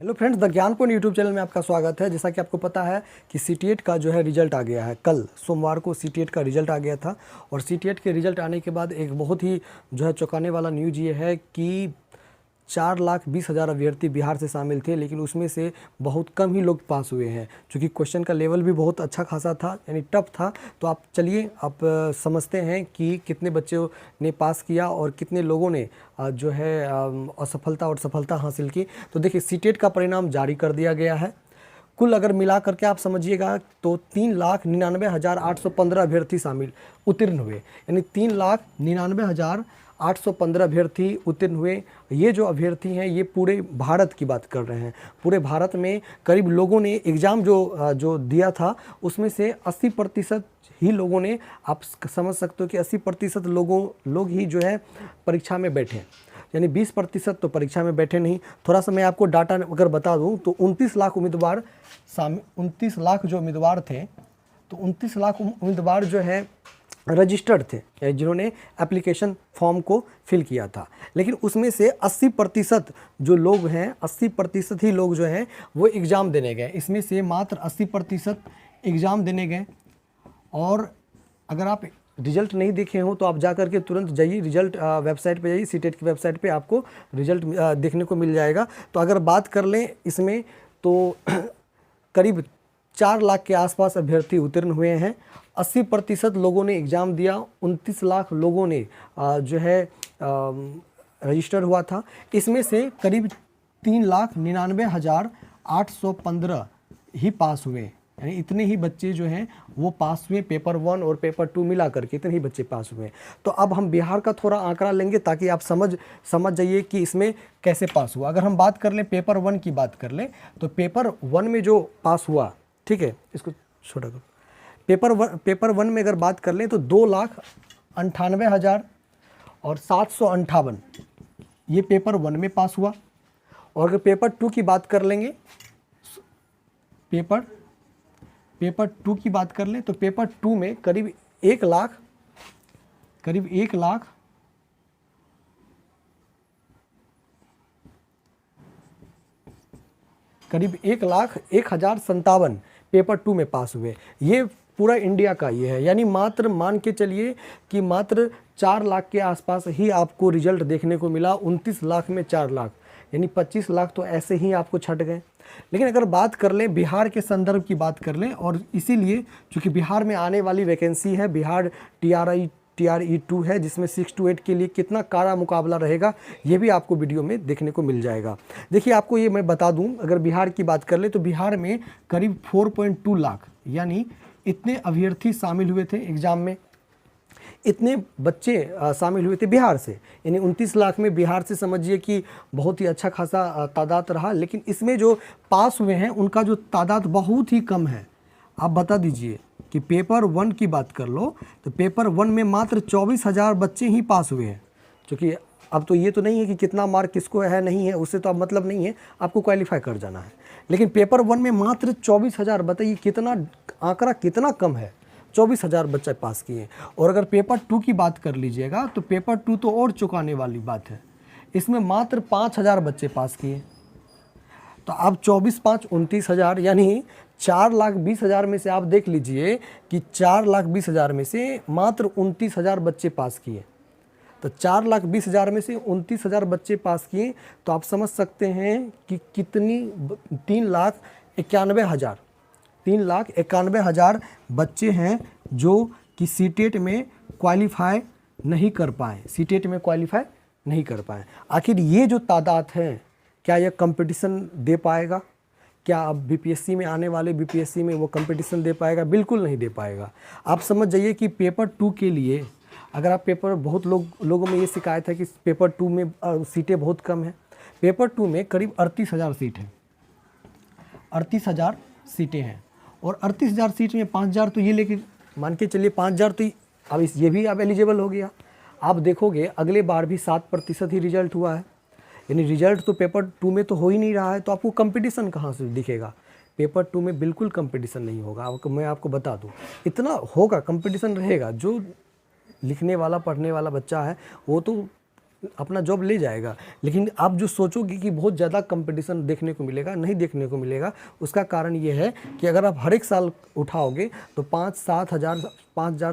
Hello friends, the Gyanpur YouTube channel में आपका स्वागत है। जैसा कि आपको पता है कि सीटीएट का जो है रिजल्ट आ गया है। कल सोमवार को सीटीएट का रिजल्ट आ गया था और सीटीएट के रिजल्ट आने के बाद एक बहुत ही जो है चौंकाने वाला न्यूज़ ये है कि 4,20,000 अभ्यर्थी बिहार से शामिल थे, लेकिन उसमें से बहुत कम ही लोग पास हुए हैं। क्योंकि क्वेश्चन का लेवल भी बहुत अच्छा खासा था, यानी टफ था। तो आप चलिए आप समझते हैं कि कितने बच्चों ने पास किया और कितने लोगों ने जो है असफलता और सफलता हासिल की। तो देखिए, सीटेट का परिणाम जारी कर दिया गया है। कुल अगर मिला करके आप समझिएगा तो 3,99,815 अभ्यर्थी शामिल उत्तीर्ण हुए, यानी 3,99,815 अभ्यर्थी उत्तीर्ण हुए। ये जो अभ्यर्थी हैं ये पूरे भारत की बात कर रहे हैं। पूरे भारत में करीब लोगों ने एग्ज़ाम जो दिया था उसमें से 80% ही लोगों ने, आप समझ सकते हो कि 80% लोग ही जो है परीक्षा में बैठे, यानी 20% तो परीक्षा में बैठे नहीं। थोड़ा सा मैं आपको डाटा अगर बता दूं तो 29 लाख उम्मीदवार 29 लाख जो उम्मीदवार थे, तो 29 लाख उम्मीदवार जो है रजिस्टर्ड थे, जिन्होंने एप्लीकेशन फॉर्म को फिल किया था। लेकिन उसमें से 80% जो लोग हैं, 80% ही लोग जो हैं वो एग्ज़ाम देने गए। इसमें से मात्र 80% एग्ज़ाम देने गए। और अगर आप रिजल्ट नहीं देखे हो तो आप जा कर के तुरंत जाइए, रिजल्ट वेबसाइट पे जाइए, सीटेट की वेबसाइट पे आपको रिजल्ट देखने को मिल जाएगा। तो अगर बात कर लें इसमें तो करीब 4 लाख के आसपास अभ्यर्थी उत्तीर्ण हुए हैं। 80% लोगों ने एग्ज़ाम दिया, 29 लाख लोगों ने जो है रजिस्टर हुआ था। इसमें से करीब 3,99,815 ही पास हुए, यानी इतने ही बच्चे जो हैं वो पास हुए। पेपर 1 और पेपर 2 मिला करके इतने ही बच्चे पास हुए। तो अब हम बिहार का थोड़ा आंकड़ा लेंगे ताकि आप समझ जाइए कि इसमें कैसे पास हुआ। अगर हम बात कर लें पेपर 1 की बात कर लें तो पेपर 1 में जो पास हुआ, ठीक है, इसको छोटा करो। पेपर 1 में अगर बात कर लें तो 2,98,758 ये पेपर 1 में पास हुआ। और अगर पेपर 2 की बात कर लेंगे, पेपर 2 की बात कर लें तो पेपर 2 में करीब 1 लाख 1,01,57 पेपर 2 में पास हुए। ये पूरा इंडिया का ये है, यानी मात्र मान के चलिए कि मात्र 4 लाख के आसपास ही आपको रिजल्ट देखने को मिला। 29 लाख में 4 लाख, यानी 25 लाख तो ऐसे ही आपको छट गए। लेकिन अगर बात कर लें बिहार के संदर्भ की बात कर लें, और इसीलिए चूँकि बिहार में आने वाली वैकेंसी है, बिहार TRE 2 है, जिसमें 6 to 8 के लिए कितना कड़ा मुकाबला रहेगा ये भी आपको वीडियो में देखने को मिल जाएगा। देखिए, आपको ये मैं बता दूं, अगर बिहार की बात कर ले तो बिहार में करीब 4.2 लाख, यानी इतने अभ्यर्थी शामिल हुए थे एग्ज़ाम में, इतने बच्चे शामिल हुए थे बिहार से। यानी 29 लाख में बिहार से समझिए कि बहुत ही अच्छा खासा तादाद रहा। लेकिन इसमें जो पास हुए हैं उनका जो तादाद बहुत ही कम है। आप बता दीजिए कि पेपर 1 की बात कर लो तो पेपर 1 में मात्र 24,000 बच्चे ही पास हुए हैं। क्योंकि अब तो ये तो नहीं है कि कितना मार्क किसको है नहीं है, उससे तो अब मतलब नहीं है, आपको क्वालिफाई कर जाना है। लेकिन पेपर 1 में मात्र 24,000, बताइए कितना आंकड़ा कितना कम है। 24,000 बच्चे पास किए। और अगर पेपर 2 की बात कर लीजिएगा तो पेपर 2 तो और चौंकाने वाली बात है। इसमें मात्र 5,000 बच्चे पास किए। तो अब 24,5 29,000, यानी 4,20,000 में से आप देख लीजिए कि 4,20,000 में से मात्र 29,000 बच्चे पास किए। तो 4,20,000 में से 29,000 बच्चे पास किए, तो आप समझ सकते हैं कि कितनी 3,91,000 बच्चे हैं जो कि सीटेट में क्वालिफाई नहीं कर पाए, सीटेट में क्वालिफाई नहीं कर पाए। आखिर ये जो तादाद है, क्या यह कंपटीशन दे पाएगा? क्या अब बीपीएससी में आने वाले बीपीएससी में वो कंपटीशन दे पाएगा? बिल्कुल नहीं दे पाएगा। आप समझ जाइए कि पेपर 2 के लिए अगर आप बहुत लोगों में ये शिकायत है कि पेपर 2 में सीटें बहुत कम हैं। पेपर 2 में करीब 38,000 सीट हैं, 38,000 सीटें हैं। और 38,000 सीट में 5,000 तो ये लेके मान के चलिए 5,000 तो अब ये भी अब एलिजिबल हो गया। आप देखोगे अगले बार भी 7% ही रिजल्ट हुआ है, यानी रिजल्ट तो पेपर 2 में तो हो ही नहीं रहा है। तो आपको कंपटीशन कहाँ से दिखेगा? पेपर 2 में बिल्कुल कंपटीशन नहीं होगा। मैं आपको बता दूं, इतना होगा, कंपटीशन रहेगा। जो लिखने वाला पढ़ने वाला बच्चा है वो तो अपना जॉब ले जाएगा। लेकिन आप जो सोचोगे कि बहुत ज़्यादा कंपटीशन देखने को मिलेगा, नहीं देखने को मिलेगा। उसका कारण ये है कि अगर आप हर एक साल उठाओगे तो 5-7 हज़ार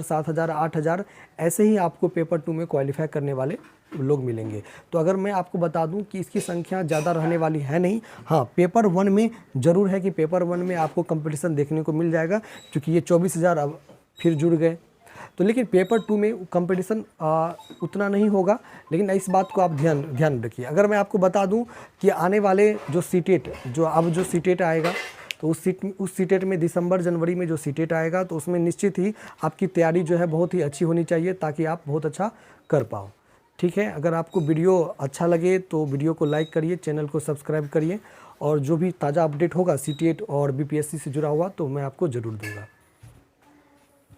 7 हज़ार 8 हज़ार ऐसे ही आपको पेपर 2 में क्वालिफाई करने वाले लोग मिलेंगे। तो अगर मैं आपको बता दूं कि इसकी संख्या ज़्यादा रहने वाली है नहीं। हाँ, पेपर 1 में ज़रूर है कि पेपर 1 में आपको कंपटीशन देखने को मिल जाएगा, क्योंकि ये 24,000 अब फिर जुड़ गए। तो लेकिन पेपर 2 में कंपटीशन उतना नहीं होगा। लेकिन इस बात को आप ध्यान रखिए। अगर मैं आपको बता दूं कि आने वाले जो सीटेट जो सीटेट आएगा, तो उस सीटेट में दिसंबर जनवरी में जो सीटेट आएगा, तो उसमें निश्चित ही आपकी तैयारी जो है बहुत ही अच्छी होनी चाहिए, ताकि आप बहुत अच्छा कर पाओ। ठीक है, अगर आपको वीडियो अच्छा लगे तो वीडियो को लाइक करिए, चैनल को सब्सक्राइब करिए, और जो भी ताज़ा अपडेट होगा सीटेट और बीपीएससी से जुड़ा हुआ तो मैं आपको ज़रूर दूंगा।